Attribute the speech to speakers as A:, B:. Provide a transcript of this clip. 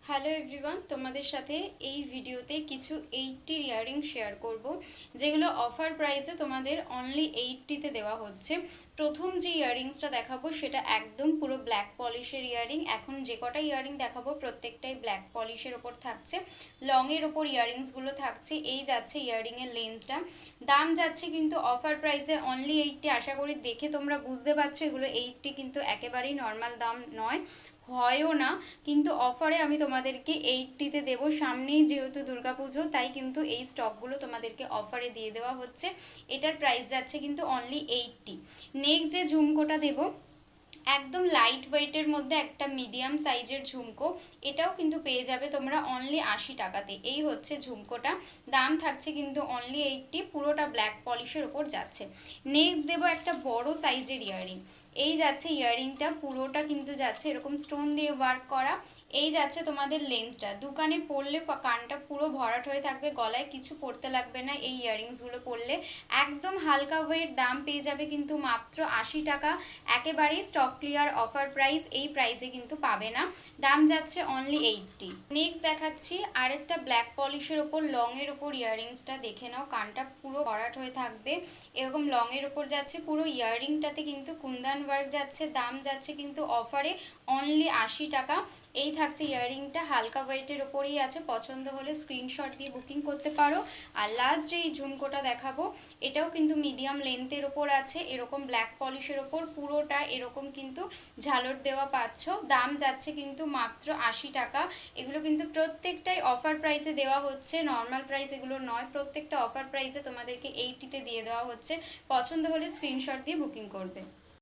A: Hello everyone, তোমাদের সাথে এই ভিডিওতে কিছু 80 ইয়াররিং শেয়ার করব, যেগুলো অফার প্রাইসে তোমাদের অনলি 80তে দেওয়া হচ্ছে। প্রথম যে ইয়াররিংসটা দেখাবো সেটা একদম পুরো ব্ল্যাক পলিশের ইয়াররিং। এখন যে কটা ইয়াররিং দেখাবো প্রত্যেকটাই ব্ল্যাক পলিশের ওপর থাকছে, লংয়ের ওপর ইয়াররিংসগুলো থাকছে। এই যাচ্ছে ইয়াররিংয়ের লেন্থটা, দাম যাচ্ছে কিন্তু অফার প্রাইসে অনলি 80। আশা করি দেখে তোমরা বুঝতে পারছো এগুলো 80 কিন্তু একেবারেই নর্মাল দাম নয়, হয়ও না। কিন্তু অফারে আমি তোমাদেরকে 80তে দেবো। সামনেই যেহেতু দুর্গাপুজো, তাই কিন্তু এই স্টকগুলো তোমাদেরকে অফারে দিয়ে দেওয়া হচ্ছে। এটার প্রাইস যাচ্ছে কিন্তু অনলি 80। নেক্সট যে ঝুমকোটা দেবো একদম লাইট ওয়েটের মধ্যে একটা মিডিয়াম সাইজের ঝুমকো, এটাও কিন্তু পেয়ে যাবে তোমরা অনলি 80 টাকাতে। এই হচ্ছে ঝুমকোটা, দাম থাকছে কিন্তু অনলি 80, পুরোটা ব্ল্যাক পলিশের ওপর যাচ্ছে। নেক্সট দেবো একটা বড় সাইজের ইয়াররিং। এই যাচ্ছে ইয়াররিংটা, পুরোটা কিন্তু যাচ্ছে এরকম স্টোন দিয়ে ওয়ার্ক করা। এই যাচ্ছে তোমাদের লেন্থটা, দোকানে পরলে কানটা পুরো ভরাট হয়ে থাকবে, গলায় কিছু পরতে লাগবে না এই ইয়াররিংসগুলো পরলে। একদম হালকা ওয়েট, দাম পেয়ে যাবে কিন্তু মাত্র 80 টাকা। একেবারেই স্টক ক্লিয়ার অফার প্রাইস, এই প্রাইসে কিন্তু পাবে না, দাম যাচ্ছে অনলি 80। নেক্সট দেখাচ্ছি আরেকটা ব্ল্যাক পলিশের ওপর লংয়ের ওপর ইয়াররিংসটা, দেখে নাও কানটা পুরো ভরাট হয়ে থাকবে, এরকম লংয়ের ওপর যাচ্ছে। পুরো ইয়াররিংটাতে কিন্তু কুন্দন ওয়ার্ক যাচ্ছে, দাম যাচ্ছে কিন্তু অফারে অনলি 80 টাকা। এই থাকছে ইয়াররিংটা, হালকা ওয়েটের ওপরেই আছে, পছন্দ হলে স্ক্রিনশট দিয়ে বুকিং করতে পারো। আর লাস্ট যে এই ঝুমকোটা দেখাবো এটাও কিন্তু মিডিয়াম লেন্থের ওপর আছে, এরকম ব্ল্যাক পলিশের ওপর পুরোটা এরকম কিন্তু ঝালর দেওয়া পাচ্ছ, দাম যাচ্ছে কিন্তু মাত্র 80 টাকা। এগুলো কিন্তু প্রত্যেকটাই অফার প্রাইসে দেওয়া হচ্ছে, নর্মাল প্রাইস এগুলো নয়, প্রত্যেকটা অফার প্রাইসে তোমাদেরকে 80তে দিয়ে দেওয়া হচ্ছে। পছন্দ হলে স্ক্রিনশট দিয়ে বুকিং করবে।